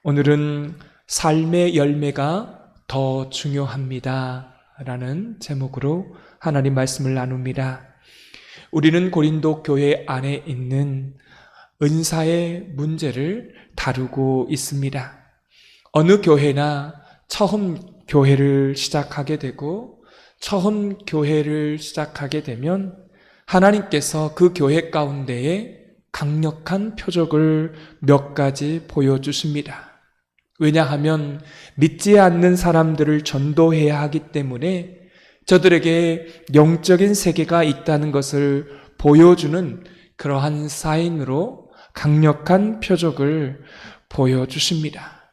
오늘은 삶의 열매가 더 중요합니다 라는 제목으로 하나님 말씀을 나눕니다. 우리는 고린도 교회 안에 있는 은사의 문제를 다루고 있습니다. 어느 교회나 처음 교회를 시작하게 되고 처음 교회를 시작하게 되면 하나님께서 그 교회 가운데에 강력한 표적을 몇 가지 보여주십니다. 왜냐하면 믿지 않는 사람들을 전도해야 하기 때문에 저들에게 영적인 세계가 있다는 것을 보여주는 그러한 사인으로 강력한 표적을 보여주십니다.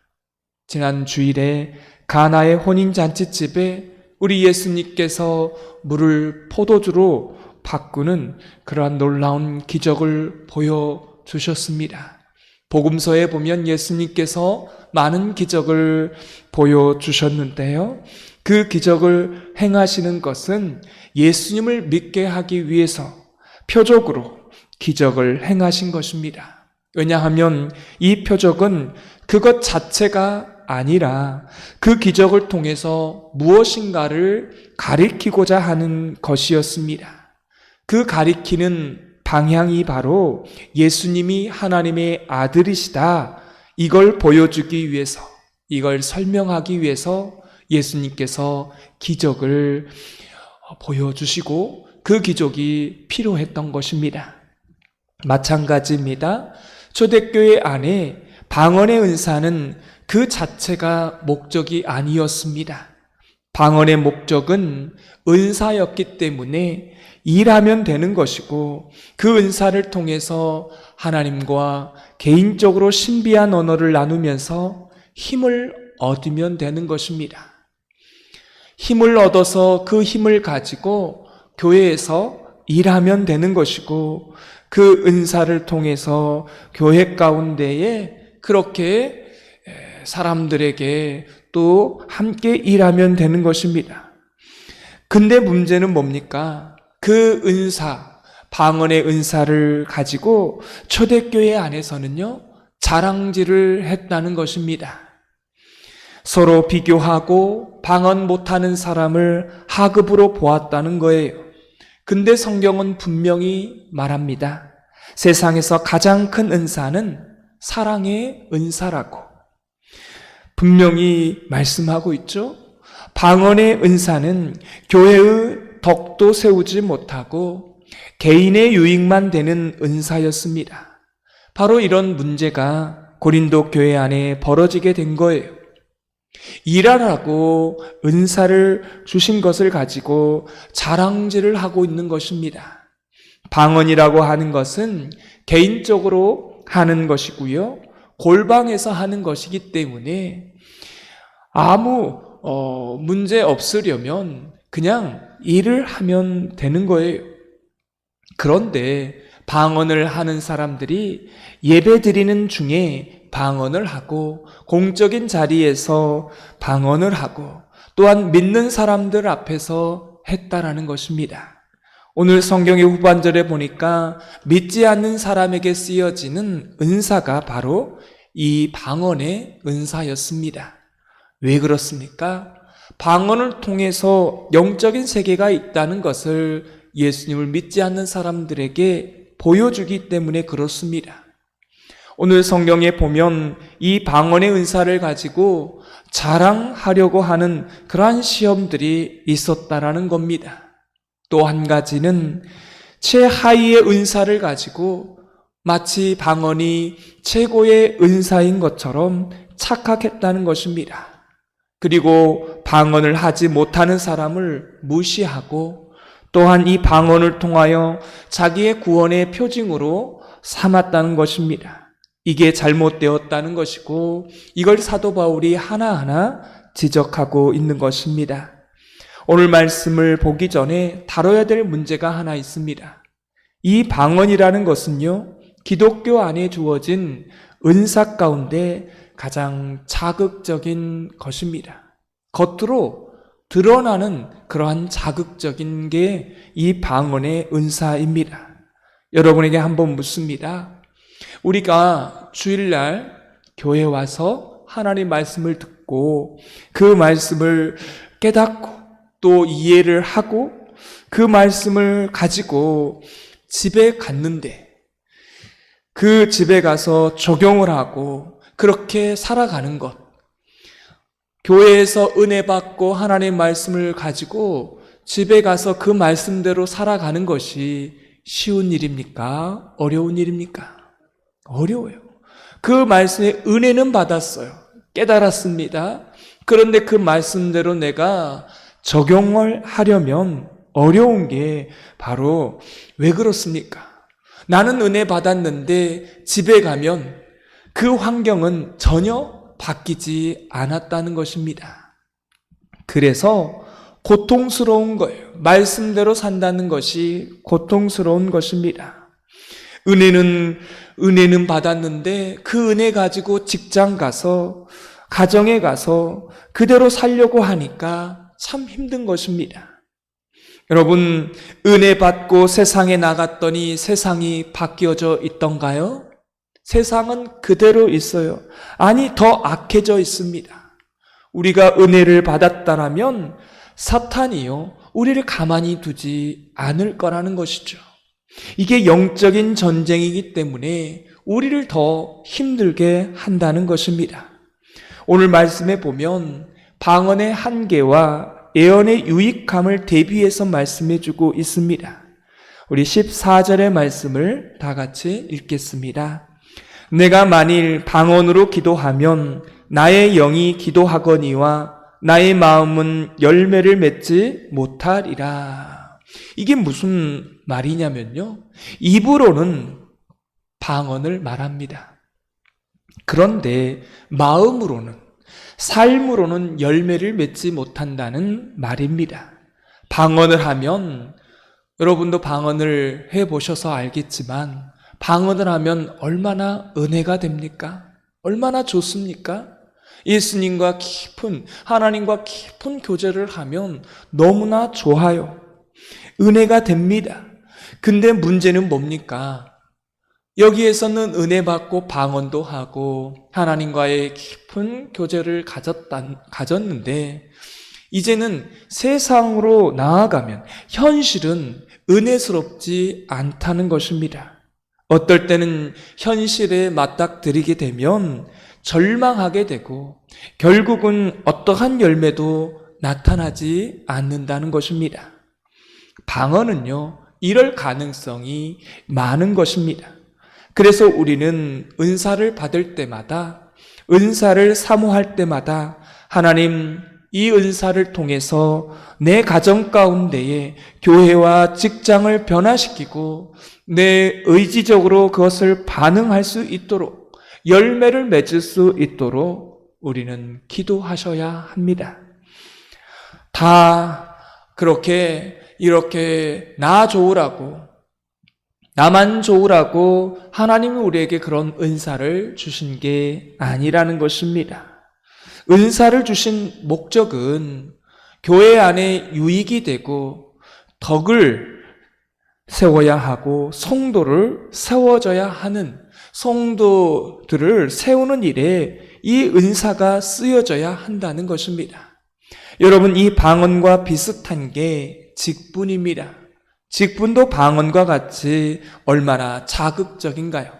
지난 주일에 가나의 혼인잔치집에 우리 예수님께서 물을 포도주로 바꾸는 그러한 놀라운 기적을 보여주셨습니다. 복음서에 보면 예수님께서 많은 기적을 보여주셨는데요. 그 기적을 행하시는 것은 예수님을 믿게 하기 위해서 표적으로 기적을 행하신 것입니다. 왜냐하면 이 표적은 그것 자체가 아니라 그 기적을 통해서 무엇인가를 가리키고자 하는 것이었습니다. 그 가리키는 방향이 바로 예수님이 하나님의 아들이시다, 이걸 보여주기 위해서, 이걸 설명하기 위해서 예수님께서 기적을 보여주시고 그 기적이 필요했던 것입니다. 마찬가지입니다. 초대교회 안에 방언의 은사는 그 자체가 목적이 아니었습니다. 방언의 목적은 은사였기 때문에 일하면 되는 것이고 그 은사를 통해서 하나님과 개인적으로 신비한 언어를 나누면서 힘을 얻으면 되는 것입니다. 힘을 얻어서 그 힘을 가지고 교회에서 일하면 되는 것이고 그 은사를 통해서 교회 가운데에 그렇게 사람들에게 또 함께 일하면 되는 것입니다. 근데 문제는 뭡니까? 그 은사, 방언의 은사를 가지고 초대교회 안에서는요, 자랑질을 했다는 것입니다. 서로 비교하고 방언 못하는 사람을 하급으로 보았다는 거예요. 근데 성경은 분명히 말합니다. 세상에서 가장 큰 은사는 사랑의 은사라고 분명히 말씀하고 있죠. 방언의 은사는 교회의 덕도 세우지 못하고 개인의 유익만 되는 은사였습니다. 바로 이런 문제가 고린도 교회 안에 벌어지게 된 거예요. 일하라고 은사를 주신 것을 가지고 자랑질을 하고 있는 것입니다. 방언이라고 하는 것은 개인적으로 하는 것이고요. 골방에서 하는 것이기 때문에 아무 문제 없으려면 그냥 일을 하면 되는 거예요. 그런데 방언을 하는 사람들이 예배 드리는 중에 방언을 하고 공적인 자리에서 방언을 하고 또한 믿는 사람들 앞에서 했다라는 것입니다. 오늘 성경의 후반절에 보니까 믿지 않는 사람에게 쓰여지는 은사가 바로 이 방언의 은사였습니다. 왜 그렇습니까? 방언을 통해서 영적인 세계가 있다는 것을 예수님을 믿지 않는 사람들에게 보여주기 때문에 그렇습니다. 오늘 성경에 보면 이 방언의 은사를 가지고 자랑하려고 하는 그러한 시험들이 있었다라는 겁니다. 또 한 가지는 최하위의 은사를 가지고 마치 방언이 최고의 은사인 것처럼 착각했다는 것입니다. 그리고 방언을 하지 못하는 사람을 무시하고 또한 이 방언을 통하여 자기의 구원의 표징으로 삼았다는 것입니다. 이게 잘못되었다는 것이고 이걸 사도 바울이 하나하나 지적하고 있는 것입니다. 오늘 말씀을 보기 전에 다뤄야 될 문제가 하나 있습니다. 이 방언이라는 것은요, 기독교 안에 주어진 은사 가운데 가장 자극적인 것입니다. 겉으로 드러나는 그러한 자극적인 게 이 방언의 은사입니다. 여러분에게 한번 묻습니다. 우리가 주일날 교회 와서 하나님 말씀을 듣고 그 말씀을 깨닫고 또 이해를 하고 그 말씀을 가지고 집에 갔는데 그 집에 가서 적용을 하고 그렇게 살아가는 것, 교회에서 은혜 받고 하나님 말씀을 가지고 집에 가서 그 말씀대로 살아가는 것이 쉬운 일입니까? 어려운 일입니까? 어려워요. 그 말씀에 은혜는 받았어요. 깨달았습니다. 그런데 그 말씀대로 내가 적용을 하려면 어려운 게 바로 왜 그렇습니까? 나는 은혜 받았는데 집에 가면 그 환경은 전혀 바뀌지 않았다는 것입니다. 그래서 고통스러운 거예요. 말씀대로 산다는 것이 고통스러운 것입니다. 은혜는 받았는데 그 은혜 가지고 직장 가서 가정에 가서 그대로 살려고 하니까 참 힘든 것입니다. 여러분, 은혜 받고 세상에 나갔더니 세상이 바뀌어져 있던가요? 세상은 그대로 있어요. 아니, 더 악해져 있습니다. 우리가 은혜를 받았다라면 사탄이요, 우리를 가만히 두지 않을 거라는 것이죠. 이게 영적인 전쟁이기 때문에 우리를 더 힘들게 한다는 것입니다. 오늘 말씀에 보면 방언의 한계와 예언의 유익함을 대비해서 말씀해주고 있습니다. 우리 14절의 말씀을 다 같이 읽겠습니다. 내가 만일 방언으로 기도하면 나의 영이 기도하거니와 나의 마음은 열매를 맺지 못하리라. 이게 무슨 말이냐면요, 입으로는 방언을 말합니다. 그런데 마음으로는, 삶으로는 열매를 맺지 못한다는 말입니다. 방언을 하면, 여러분도 방언을 해보셔서 알겠지만 방언을 하면 얼마나 은혜가 됩니까? 얼마나 좋습니까? 예수님과 하나님과 깊은 교제를 하면 너무나 좋아요. 은혜가 됩니다. 근데 문제는 뭡니까? 여기에서는 은혜 받고 방언도 하고 하나님과의 깊은 교제를 가졌는데 이제는 세상으로 나아가면 현실은 은혜스럽지 않다는 것입니다. 어떨 때는 현실에 맞닥뜨리게 되면 절망하게 되고 결국은 어떠한 열매도 나타나지 않는다는 것입니다. 방언은요, 이럴 가능성이 많은 것입니다. 그래서 우리는 은사를 받을 때마다, 은사를 사모할 때마다 하나님, 이 은사를 통해서 내 가정 가운데에 교회와 직장을 변화시키고 내 의지적으로 그것을 반응할 수 있도록, 열매를 맺을 수 있도록 우리는 기도하셔야 합니다. 다 그렇게 이렇게 나 좋으라고, 나만 좋으라고 하나님이 우리에게 그런 은사를 주신 게 아니라는 것입니다. 은사를 주신 목적은 교회 안에 유익이 되고 덕을 세워야 하고 성도를 세워져야 하는, 성도들을 세우는 일에 이 은사가 쓰여져야 한다는 것입니다. 여러분, 이 방언과 비슷한 게 직분입니다. 직분도 방언과 같이 얼마나 자극적인가요?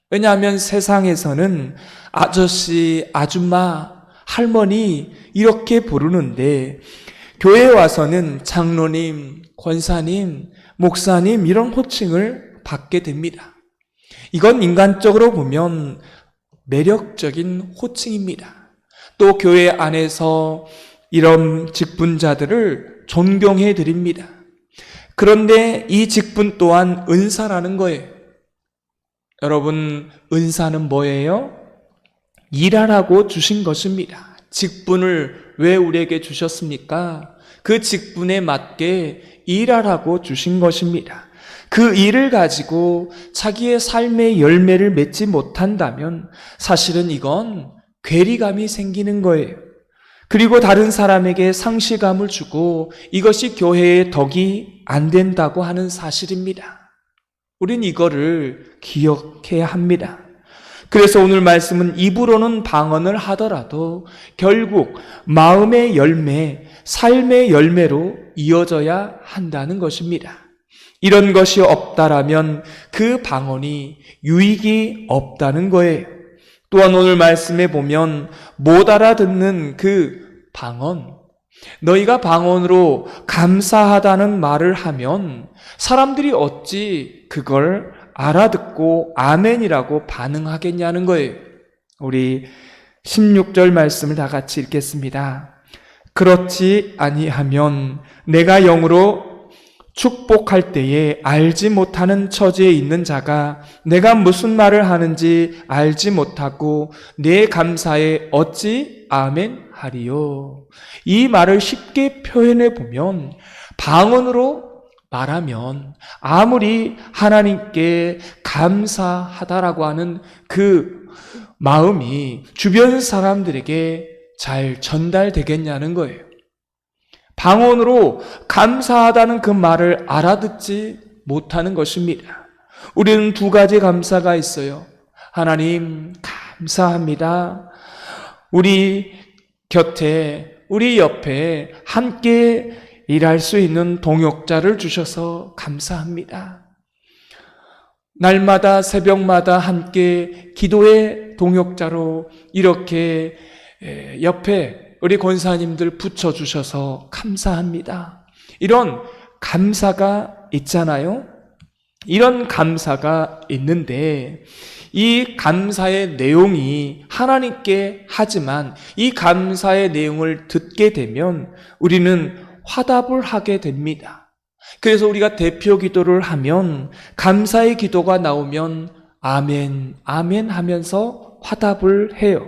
왜냐하면 세상에서는 아저씨, 아줌마, 할머니 이렇게 부르는데 교회에 와서는 장로님, 권사님, 목사님 이런 호칭을 받게 됩니다. 이건 인간적으로 보면 매력적인 호칭입니다. 또 교회 안에서 이런 직분자들을 존경해 드립니다. 그런데 이 직분 또한 은사라는 거예요. 여러분, 은사는 뭐예요? 일하라고 주신 것입니다. 직분을 왜 우리에게 주셨습니까? 그 직분에 맞게 일하라고 주신 것입니다. 그 일을 가지고 자기의 삶의 열매를 맺지 못한다면 사실은 이건 괴리감이 생기는 거예요. 그리고 다른 사람에게 상실감을 주고 이것이 교회의 덕이 안 된다고 하는 사실입니다. 우린 이거를 기억해야 합니다. 그래서 오늘 말씀은 입으로는 방언을 하더라도 결국 마음의 열매, 삶의 열매로 이어져야 한다는 것입니다. 이런 것이 없다라면 그 방언이 유익이 없다는 거예요. 또한 오늘 말씀에 보면 못 알아듣는 그 방언, 너희가 방언으로 감사하다는 말을 하면 사람들이 어찌 그걸 알아듣고 아멘이라고 반응하겠냐는 거예요. 우리 16절 말씀을 다 같이 읽겠습니다. 그렇지 아니하면 내가 영으로 축복할 때에 알지 못하는 처지에 있는 자가 내가 무슨 말을 하는지 알지 못하고 내 감사에 어찌 아멘 하리요. 이 말을 쉽게 표현해 보면 방언으로 말하면 아무리 하나님께 감사하다라고 하는 그 마음이 주변 사람들에게 잘 전달되겠냐는 거예요. 방언으로 감사하다는 그 말을 알아듣지 못하는 것입니다. 우리는 두 가지 감사가 있어요. 하나님 감사합니다. 우리 곁에, 우리 옆에 함께 일할 수 있는 동역자를 주셔서 감사합니다. 날마다 새벽마다 함께 기도의 동역자로 이렇게 옆에 우리 권사님들 붙여주셔서 감사합니다. 이런 감사가 있잖아요. 이런 감사가 있는데 이 감사의 내용이 하나님께 하지만 이 감사의 내용을 듣게 되면 우리는 화답을 하게 됩니다. 그래서 우리가 대표 기도를 하면 감사의 기도가 나오면 아멘, 아멘 하면서 화답을 해요.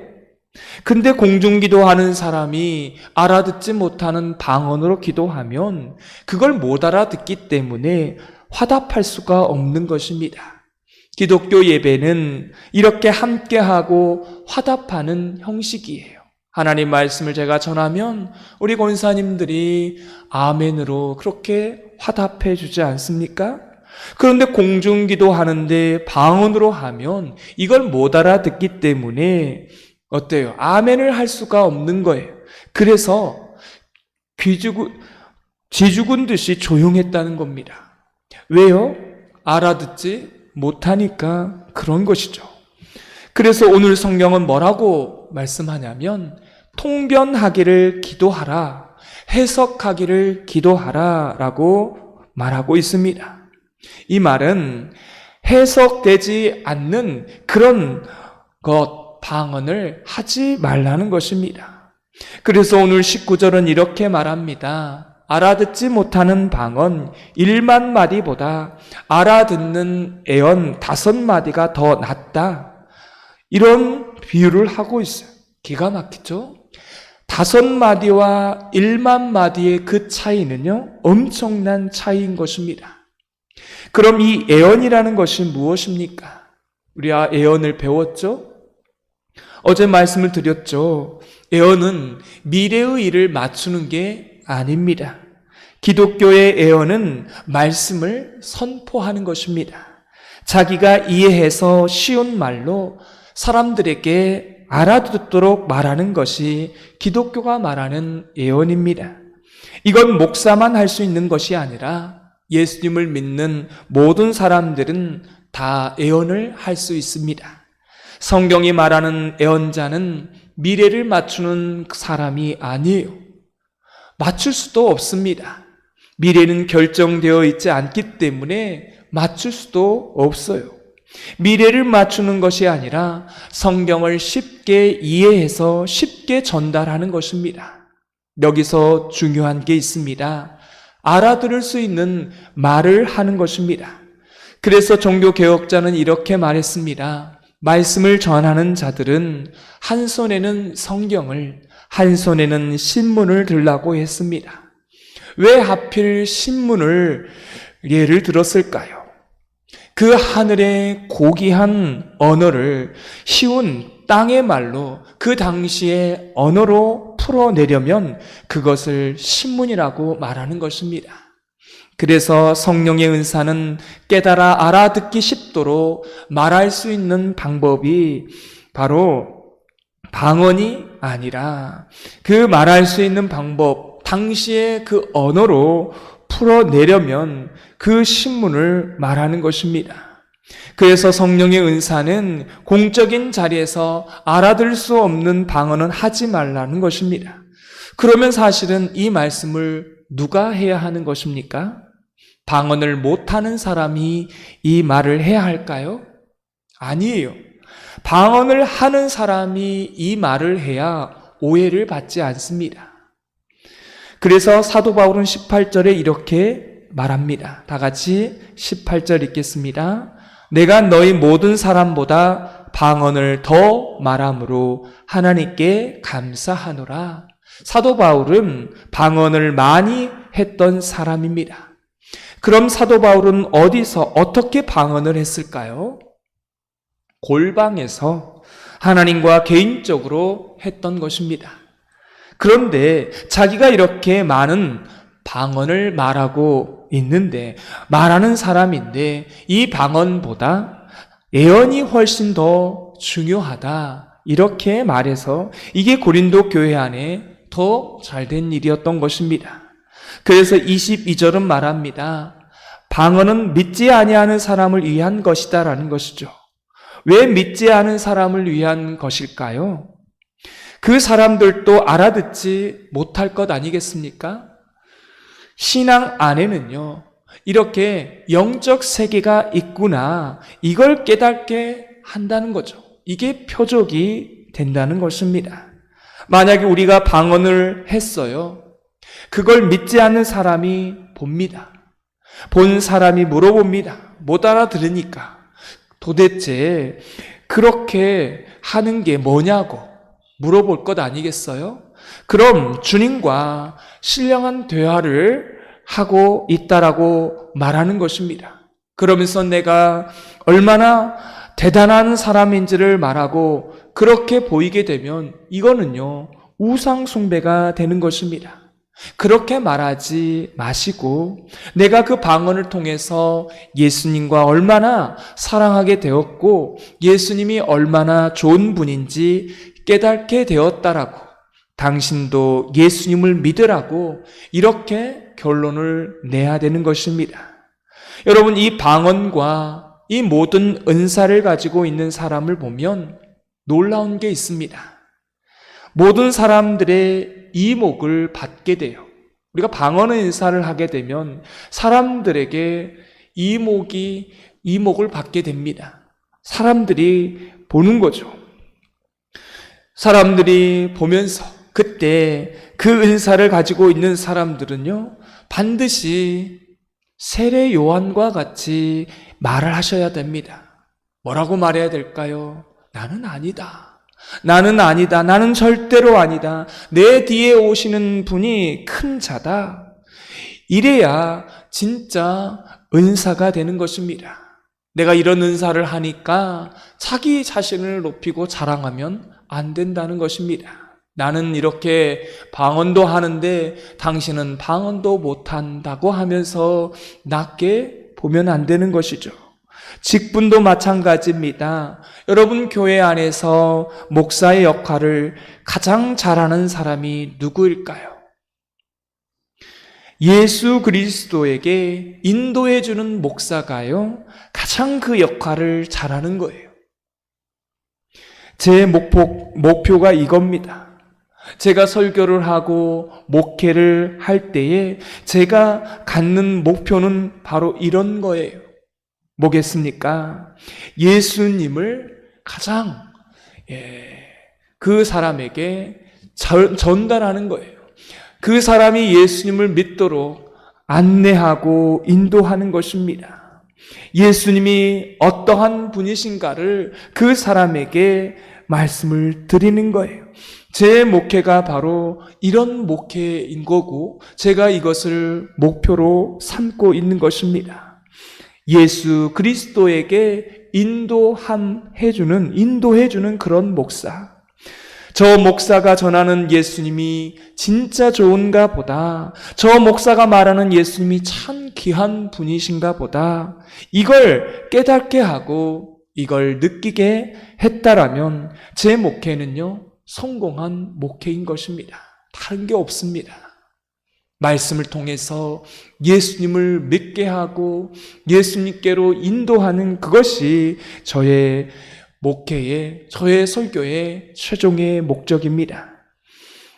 근데 공중기도하는 사람이 알아듣지 못하는 방언으로 기도하면 그걸 못 알아듣기 때문에 화답할 수가 없는 것입니다. 기독교 예배는 이렇게 함께하고 화답하는 형식이에요. 하나님 말씀을 제가 전하면 우리 권사님들이 아멘으로 그렇게 화답해 주지 않습니까? 그런데 공중기도 하는데 방언으로 하면 이걸 못 알아듣기 때문에 어때요? 아멘을 할 수가 없는 거예요. 그래서 쥐죽은 듯이 조용했다는 겁니다. 왜요? 알아듣지 못하니까 그런 것이죠. 그래서 오늘 성경은 뭐라고 말씀하냐면 통변하기를 기도하라, 해석하기를 기도하라 라고 말하고 있습니다. 이 말은 해석되지 않는 그런 방언을 하지 말라는 것입니다. 그래서 오늘 19절은 이렇게 말합니다. 알아듣지 못하는 방언 1만 마디보다 알아듣는 애언 5마디가 더 낫다. 이런 비유를 하고 있어요. 기가 막히죠? 5마디와 1만 마디의 그 차이는요, 엄청난 차이인 것입니다. 그럼 이 애언이라는 것이 무엇입니까? 우리가 애언을 배웠죠? 어제 말씀을 드렸죠. 애언은 미래의 일을 맞추는 게 아닙니다. 기독교의 애언은 말씀을 선포하는 것입니다. 자기가 이해해서 쉬운 말로 사람들에게 알아듣도록 말하는 것이 기독교가 말하는 애언입니다. 이건 목사만 할 수 있는 것이 아니라 예수님을 믿는 모든 사람들은 다 애언을 할 수 있습니다. 성경이 말하는 애언자는 미래를 맞추는 사람이 아니에요. 맞출 수도 없습니다. 미래는 결정되어 있지 않기 때문에 맞출 수도 없어요. 미래를 맞추는 것이 아니라 성경을 쉽게 이해해서 쉽게 전달하는 것입니다. 여기서 중요한 게 있습니다. 알아들을 수 있는 말을 하는 것입니다. 그래서 종교개혁자는 이렇게 말했습니다. 말씀을 전하는 자들은 한 손에는 성경을, 한 손에는 신문을 들라고 했습니다. 왜 하필 신문을 예를 들었을까요? 그 하늘의 고귀한 언어를 쉬운 땅의 말로 그 당시의 언어로 풀어내려면 그것을 신문이라고 말하는 것입니다. 그래서 성령의 은사는 깨달아 알아듣기 쉽도록 말할 수 있는 방법이 바로 방언이 아니라 그 말할 수 있는 방법, 당시의 그 언어로 풀어내려면 그 신문을 말하는 것입니다. 그래서 성령의 은사는 공적인 자리에서 알아들 수 없는 방언은 하지 말라는 것입니다. 그러면 사실은 이 말씀을 누가 해야 하는 것입니까? 방언을 못하는 사람이 이 말을 해야 할까요? 아니에요. 방언을 하는 사람이 이 말을 해야 오해를 받지 않습니다. 그래서 사도 바울은 18절에 이렇게 말합니다. 다 같이 18절 읽겠습니다. 내가 너희 모든 사람보다 방언을 더 말함으로 하나님께 감사하노라. 사도 바울은 방언을 많이 했던 사람입니다. 그럼 사도 바울은 어디서 어떻게 방언을 했을까요? 골방에서 하나님과 개인적으로 했던 것입니다. 그런데 자기가 이렇게 많은 방언을 말하고 있는데, 말하는 사람인데 이 방언보다 예언이 훨씬 더 중요하다, 이렇게 말해서 이게 고린도 교회 안에 더 잘된 일이었던 것입니다. 그래서 22절은 말합니다. 방언은 믿지 아니하는 사람을 위한 것이다 라는 것이죠. 왜 믿지 않은 사람을 위한 것일까요? 그 사람들도 알아듣지 못할 것 아니겠습니까? 신앙 안에는요, 이렇게 영적 세계가 있구나, 이걸 깨닫게 한다는 거죠. 이게 표적이 된다는 것입니다. 만약에 우리가 방언을 했어요. 그걸 믿지 않는 사람이 봅니다. 본 사람이 물어봅니다. 못 알아들으니까. 도대체 그렇게 하는 게 뭐냐고 물어볼 것 아니겠어요? 그럼 주님과 신령한 대화를 하고 있다라고 말하는 것입니다. 그러면서 내가 얼마나 대단한 사람인지를 말하고 그렇게 보이게 되면 이거는요, 우상 숭배가 되는 것입니다. 그렇게 말하지 마시고 내가 그 방언을 통해서 예수님과 얼마나 사랑하게 되었고 예수님이 얼마나 좋은 분인지 깨닫게 되었다라고, 당신도 예수님을 믿으라고 이렇게 결론을 내야 되는 것입니다. 여러분, 이 방언과 이 모든 은사를 가지고 있는 사람을 보면 놀라운 게 있습니다. 모든 사람들의 이목을 받게 돼요. 우리가 방언의 은사를 하게 되면 사람들에게 이목을 받게 됩니다. 사람들이 보는 거죠. 사람들이 보면서 그때 그 은사를 가지고 있는 사람들은요, 반드시 세례 요한과 같이 말을 하셔야 됩니다. 뭐라고 말해야 될까요? 나는 아니다. 나는 아니다. 나는 절대로 아니다. 내 뒤에 오시는 분이 큰 자다. 이래야 진짜 은사가 되는 것입니다. 내가 이런 은사를 하니까 자기 자신을 높이고 자랑하면 안 된다는 것입니다. 나는 이렇게 방언도 하는데 당신은 방언도 못한다고 하면서 낮게 보면 안 되는 것이죠. 직분도 마찬가지입니다. 여러분, 교회 안에서 목사의 역할을 가장 잘하는 사람이 누구일까요? 예수 그리스도에게 인도해주는 목사가요, 가장 그 역할을 잘하는 거예요. 제 목표가 이겁니다. 제가 설교를 하고 목회를 할 때에 제가 갖는 목표는 바로 이런 거예요. 뭐겠습니까? 예수님을 가장 그 사람에게 전달하는 거예요. 그 사람이 예수님을 믿도록 안내하고 인도하는 것입니다. 예수님이 어떠한 분이신가를 그 사람에게 말씀을 드리는 거예요. 제 목회가 바로 이런 목회인 거고 제가 이것을 목표로 삼고 있는 것입니다. 예수 그리스도에게 인도해주는 그런 목사. 저 목사가 전하는 예수님이 진짜 좋은가 보다, 저 목사가 말하는 예수님이 참 귀한 분이신가 보다, 이걸 깨닫게 하고 이걸 느끼게 했다라면 제 목회는요, 성공한 목회인 것입니다. 다른 게 없습니다. 말씀을 통해서 예수님을 믿게 하고 예수님께로 인도하는 그것이 저의 목회의, 저의 설교의 최종의 목적입니다.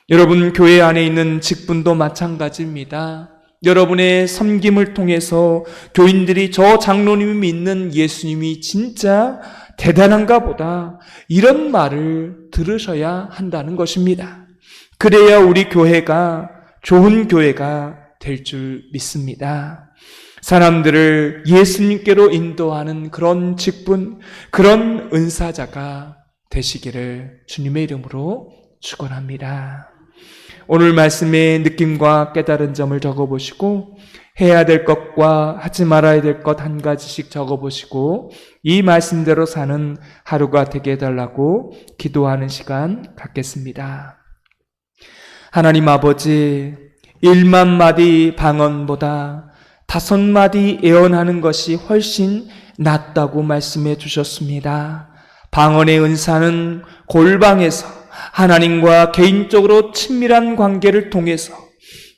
여러분, 교회 안에 있는 직분도 마찬가지입니다. 여러분의 섬김을 통해서 교인들이 저 장로님이 믿는 예수님이 진짜 대단한가 보다, 이런 말을 들으셔야 한다는 것입니다. 그래야 우리 교회가 좋은 교회가 될 줄 믿습니다. 사람들을 예수님께로 인도하는 그런 직분, 그런 은사자가 되시기를 주님의 이름으로 축원합니다. 오늘 말씀의 느낌과 깨달은 점을 적어보시고, 해야 될 것과 하지 말아야 될 것 한 가지씩 적어보시고, 이 말씀대로 사는 하루가 되게 해달라고 기도하는 시간 갖겠습니다. 하나님 아버지, 1만 마디 방언보다 5마디 예언하는 것이 훨씬 낫다고 말씀해 주셨습니다. 방언의 은사는 골방에서 하나님과 개인적으로 친밀한 관계를 통해서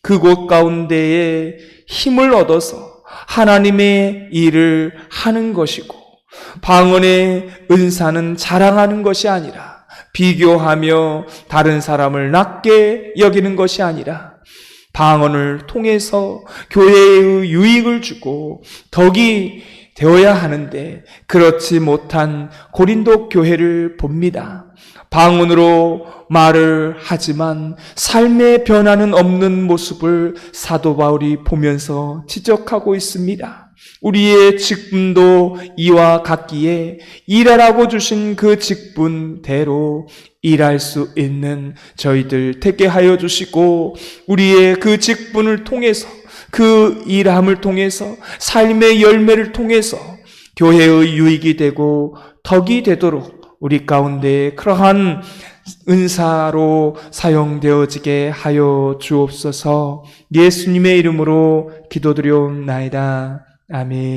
그곳 가운데에 힘을 얻어서 하나님의 일을 하는 것이고, 방언의 은사는 자랑하는 것이 아니라 비교하며 다른 사람을 낮게 여기는 것이 아니라 방언을 통해서 교회의 유익을 주고 덕이 되어야 하는데, 그렇지 못한 고린도 교회를 봅니다. 방언으로 말을 하지만 삶의 변화는 없는 모습을 사도 바울이 보면서 지적하고 있습니다. 우리의 직분도 이와 같기에 일하라고 주신 그 직분대로 일할 수 있는 저희들 되게 하여 주시고, 우리의 그 직분을 통해서, 그 일함을 통해서, 삶의 열매를 통해서 교회의 유익이 되고 덕이 되도록 우리 가운데 그러한 은사로 사용되어지게 하여 주옵소서. 예수님의 이름으로 기도드리옵나이다. 아멘.